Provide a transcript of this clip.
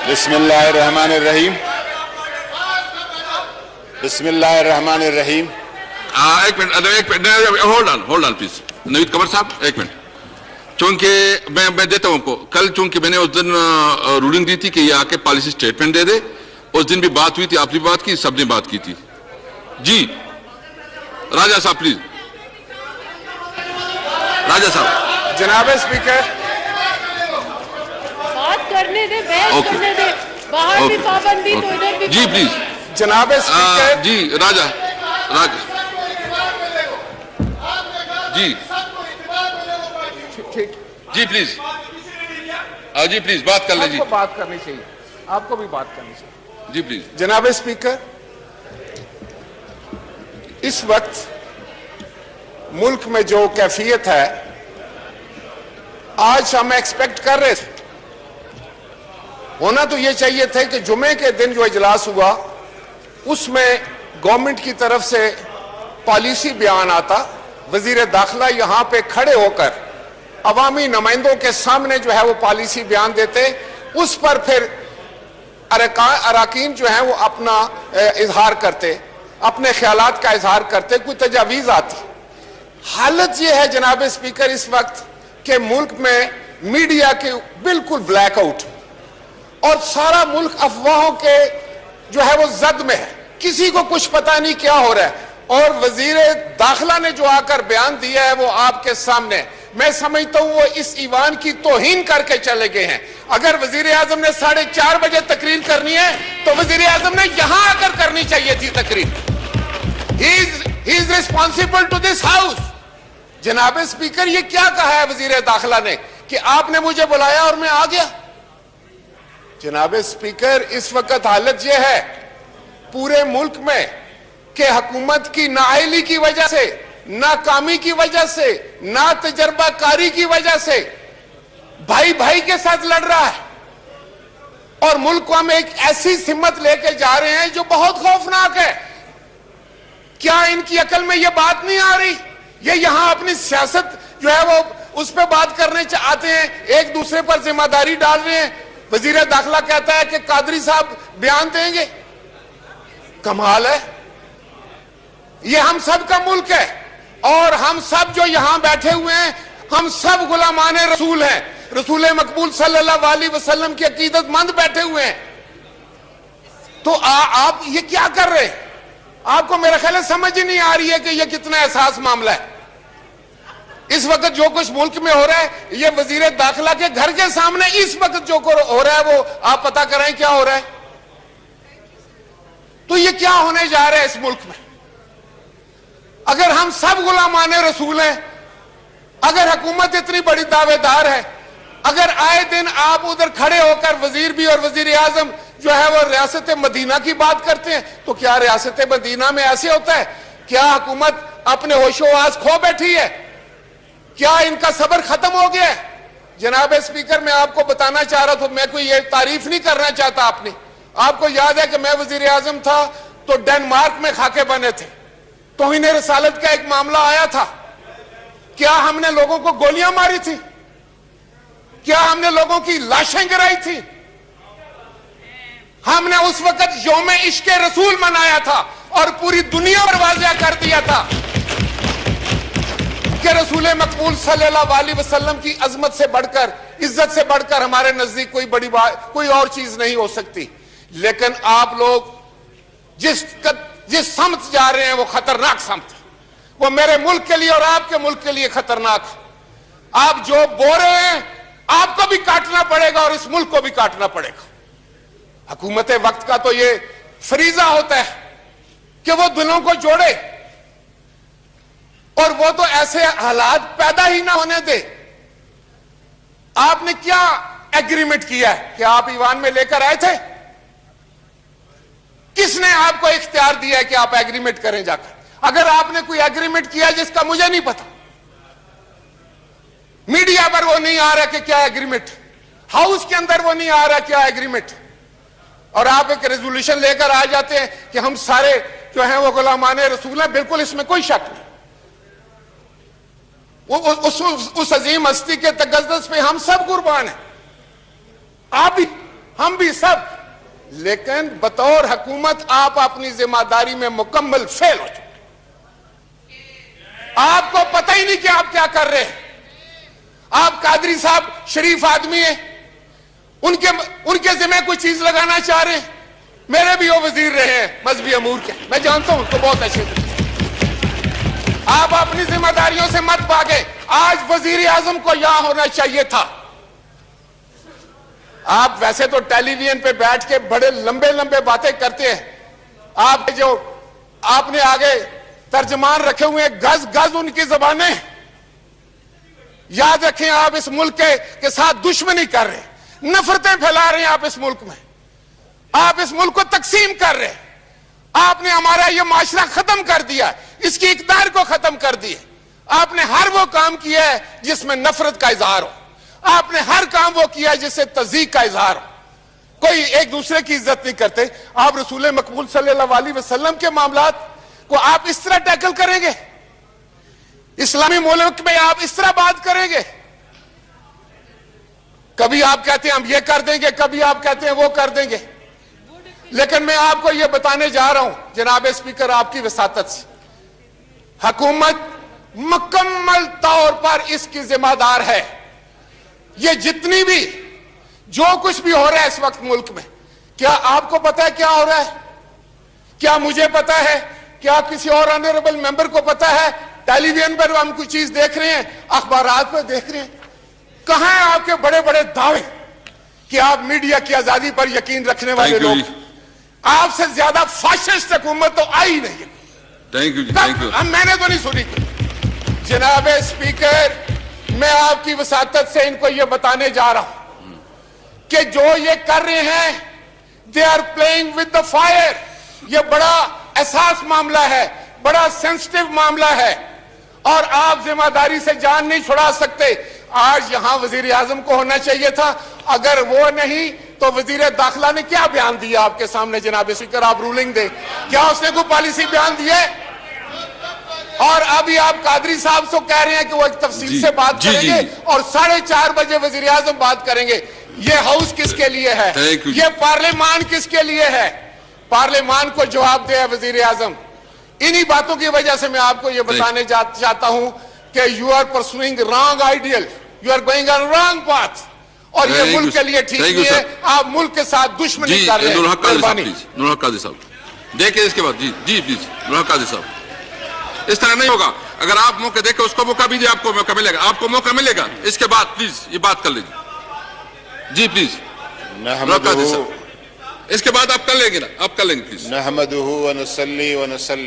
بسم اللہ الرحمن الرحیم بسم اللہ الرحمن الرحیم ایک منٹ ہولڈ آن پلیز نوید قمر صاحب ایک منٹ. چونکہ میں دیتا ہوں آپ کو. کل چونکہ میں نے اس دن رولنگ دی تھی کہ یہ آ کے پالیسی سٹیٹمنٹ دے دے. اس دن بھی بات ہوئی تھی, آپ نے بات کی, سب نے بات کی تھی. جی راجہ صاحب پلیز. راجہ صاحب. جناب اسپیکر بات کرنے دے, بحث کرنے دے, باہر بھی پابندی تو ادھر بھی. جی پلیز. جناب اسپیکر. جی راجہ جی جی پلیز. جی پلیز بات کر لیں. آپ جی کو بات کرنی چاہیے, آپ کو بھی بات کرنی چاہیے. جی پلیز. جناب اسپیکر, اس وقت ملک میں جو کیفیت ہے, آج ہم ایکسپیکٹ کر رہے تھے, ہونا تو یہ چاہیے تھے کہ جمعے کے دن جو اجلاس ہوا اس میں گورنمنٹ کی طرف سے پالیسی بیان آتا, وزیر داخلہ یہاں پہ کھڑے ہو کر عوامی نمائندوں کے سامنے جو ہے وہ پالیسی بیان دیتے, اس پر پھر اراکین جو ہیں وہ اپنا اظہار کرتے, اپنے خیالات کا اظہار کرتے, کوئی تجاویز آتی. حالت یہ ہے جناب اسپیکر اس وقت کہ ملک میں میڈیا کی بالکل بلیک آؤٹ, اور سارا ملک افواہوں کے جو ہے وہ زد میں ہے, کسی کو کچھ پتہ نہیں کیا ہو رہا ہے. اور وزیر داخلہ نے جو آ کر بیان دیا ہے وہ آپ کے سامنے, میں سمجھتا ہوں وہ اس ایوان کی توہین کر کے چلے گئے ہیں. اگر وزیر اعظم نے 4:30 بجے تقریر کرنی ہے تو وزیر اعظم نے یہاں آ کر کرنی چاہیے تھی تقریر. He is responsible to this house. جناب اسپیکر, یہ کیا کہا ہے وزیر داخلہ نے کہ آپ نے مجھے بلایا اور میں آ گیا؟ جناب اسپیکر, اس وقت حالت یہ ہے پورے ملک میں کہ حکومت کی نااہلی کی وجہ سے, ناکامی کی وجہ سے, نا تجربہ کاری کی وجہ سے بھائی بھائی کے ساتھ لڑ رہا ہے, اور ملک کو ہم ایک ایسی سمت لے کے جا رہے ہیں جو بہت خوفناک ہے. کیا ان کی عقل میں یہ بات نہیں آ رہی؟ یہ یہاں اپنی سیاست جو ہے وہ اس پہ بات کرنے چاہتے ہیں, ایک دوسرے پر ذمہ داری ڈال رہے ہیں. وزیر داخلہ کہتا ہے کہ قادری صاحب بیان دیں گے. کمال ہے. یہ ہم سب کا ملک ہے, اور ہم سب جو یہاں بیٹھے ہوئے ہیں ہم سب غلامان رسول ہیں, رسول مقبول صلی اللہ علیہ وسلم کی عقیدت مند بیٹھے ہوئے ہیں. تو آپ یہ کیا کر رہے ہیں؟ آپ کو میرا خیال ہے سمجھ ہی نہیں آ رہی ہے کہ یہ کتنا احساس معاملہ ہے. اس وقت جو کچھ ملک میں ہو رہا ہے, یہ وزیر داخلہ کے گھر کے سامنے اس وقت جو ہو رہا ہے وہ آپ پتہ کریں کیا ہو رہا ہے. تو یہ کیا ہونے جا رہا ہے اس ملک میں؟ اگر ہم سب غلامان رسول ہیں, اگر حکومت اتنی بڑی دعوے دار ہے, اگر آئے دن آپ ادھر کھڑے ہو کر وزیر بھی اور وزیر اعظم جو ہے وہ ریاست مدینہ کی بات کرتے ہیں, تو کیا ریاست مدینہ میں ایسے ہوتا ہے؟ کیا حکومت اپنے ہوش و آواز کھو بیٹھی ہے؟ کیا ان کا صبر ختم ہو گیا ہے؟ جناب اسپیکر, میں آپ کو بتانا چاہ رہا تھا, میں کوئی یہ تعریف نہیں کرنا چاہتا اپنی. آپ کو یاد ہے کہ میں وزیر اعظم تھا تو ڈنمارک میں خاکے بنے تھے, توہین رسالت کا ایک معاملہ آیا تھا. کیا ہم نے لوگوں کو گولیاں ماری تھی؟ کیا ہم نے لوگوں کی لاشیں گرائی تھی؟ ہم نے اس وقت یوم عشق رسول منایا تھا اور پوری دنیا پر واضح کر دیا تھا کہ رسول مقبول صلی اللہ علیہ وسلم کی عظمت سے بڑھ کر, عزت سے بڑھ کر ہمارے نزدیک کوئی بڑی بات, کوئی اور چیز نہیں ہو سکتی. لیکن آپ لوگ جس سمت جا رہے ہیں وہ خطرناک سمت ہے. وہ میرے ملک کے لیے اور آپ کے ملک کے لیے خطرناک ہے. آپ جو بو رہے ہیں آپ کو بھی کاٹنا پڑے گا اور اس ملک کو بھی کاٹنا پڑے گا. حکومت وقت کا تو یہ فریضہ ہوتا ہے کہ وہ دلوں کو جوڑے, اور وہ تو ایسے حالات پیدا ہی نہ ہونے دے. آپ نے کیا ایگریمنٹ کیا ہے کہ آپ ایوان میں لے کر آئے تھے؟ کس نے آپ کو اختیار دیا ہے کہ آپ ایگریمنٹ کریں جا کر؟ اگر آپ نے کوئی ایگریمنٹ کیا جس کا مجھے نہیں پتا, میڈیا پر وہ نہیں آ رہا کہ کیا ایگریمنٹ, ہاؤس کے اندر وہ نہیں آ رہا کیا ایگریمنٹ, اور آپ ایک ریزولوشن لے کر آ جاتے ہیں کہ ہم سارے جو ہیں وہ غلامان رسول ہیں. بالکل اس میں کوئی شک نہیں. اس عظیم ہستی کے تقدس پہ ہم سب قربان ہیں. آپ بھی ہم بھی سب, لیکن بطور حکومت آپ اپنی ذمہ داری میں مکمل فیل ہو چکے. آپ کو پتہ ہی نہیں کہ آپ کیا کر رہے ہیں. آپ قادری صاحب شریف آدمی ہیں, ان کے ذمہ کوئی چیز لگانا چاہ رہے ہیں. میرے بھی وہ وزیر رہے ہیں مذہبی امور کے, میں جانتا ہوں ان کو بہت اچھے طریقے سے. آپ اپنی ذمہ داریوں سے مت بھاگے. آج وزیر اعظم کو یہاں ہونا چاہیے تھا. آپ ویسے تو ٹیلی ویژن پہ بیٹھ کے بڑے لمبے لمبے باتیں کرتے ہیں. آپ نے آگے ترجمان رکھے ہوئے ہیں, گز گز ان کی زبانیں. یاد رکھیں آپ اس ملک کے ساتھ دشمنی کر رہے ہیں, نفرتیں پھیلا رہے ہیں آپ اس ملک میں. آپ اس ملک کو تقسیم کر رہے ہیں. آپ نے ہمارا یہ معاشرہ ختم کر دیا, اس کی اقدار کو ختم کر دیا. آپ نے ہر وہ کام کیا ہے جس میں نفرت کا اظہار ہو. آپ نے ہر کام وہ کیا ہے جس سے تضییق کا اظہار ہو. کوئی ایک دوسرے کی عزت نہیں کرتے. آپ رسول مقبول صلی اللہ علیہ وسلم کے معاملات کو آپ اس طرح ٹیکل کریں گے؟ اسلامی ملک میں آپ اس طرح بات کریں گے؟ کبھی آپ کہتے ہیں ہم یہ کر دیں گے, کبھی آپ کہتے ہیں وہ کر دیں گے. لیکن میں آپ کو یہ بتانے جا رہا ہوں جناب اسپیکر, آپ کی وساطت سے, حکومت مکمل طور پر اس کی ذمہ دار ہے. یہ جتنی بھی جو کچھ بھی ہو رہا ہے اس وقت ملک میں, کیا آپ کو پتا ہے کیا ہو رہا ہے؟ کیا مجھے پتا ہے؟ کیا کسی اور آنریبل ممبر کو پتا ہے؟ ٹیلی ویژن پر ہم کوئی چیز دیکھ رہے ہیں, اخبارات پر دیکھ رہے ہیں. کہاں ہیں آپ کے بڑے بڑے دعوے کہ آپ میڈیا کی آزادی پر یقین رکھنے والے لوگ؟ آپ سے زیادہ فاشسٹ حکومت تو آئی نہیں. میں نے تو نہیں سنی. جناب اسپیکر, میں آپ کی وساطت سے ان کو یہ بتانے جا رہا ہوں کہ جو یہ کر رہے ہیں, they are playing with the fire. یہ بڑا احساس معاملہ ہے, بڑا سینسٹیو معاملہ ہے, اور آپ ذمہ داری سے جان نہیں چھڑا سکتے. آج یہاں وزیر اعظم کو ہونا چاہیے تھا. اگر وہ نہیں تو وزیر داخلہ نے کیا بیان دیا آپ کے سامنے؟ جناب اسپیکر, آپ رولنگ دیں. کیا اس نے کوئی پالیسی بیان دی ہے؟ اور ابھی آپ قادری صاحب سے کہہ رہے ہیں کہ وہ ایک تفصیل سے بات کریں گے, اور 4:30 بجے وزیر اعظم بات کریں گے. یہ ہاؤس کس کے لیے ہے؟ یہ پارلیمان کس کے لیے ہے؟ پارلیمان کو جواب دے وزیر اعظم. انہی باتوں کی وجہ سے میں آپ کو یہ بتانے چاہتا ہوں کہ you are pursuing wrong ideal, you are going on wrong path, اور یہ ملک کے لیے ٹھیک نہیں ہے. آپ ملک کے ساتھ دشمنی کر رہے ہیں. نور حق قاضی صاحب دیکھیں اس کے بعد. جی پلیز نور حق قاضی صاحب, اس طرح نہیں ہوگا. اگر آپ موقع دیکھیں, اس کو موقع بھی دیں, آپ کو موقع ملے گا, آپ کو موقع ملے گا. اس کے بعد پلیز یہ بات کر لیجیے. جی پلیز نور حق قاضی صاحب, اس کے بعد آپ کر لیں گے نا, آپ کر لیں گے پلیز. نحمدہ ونصلی ونسلم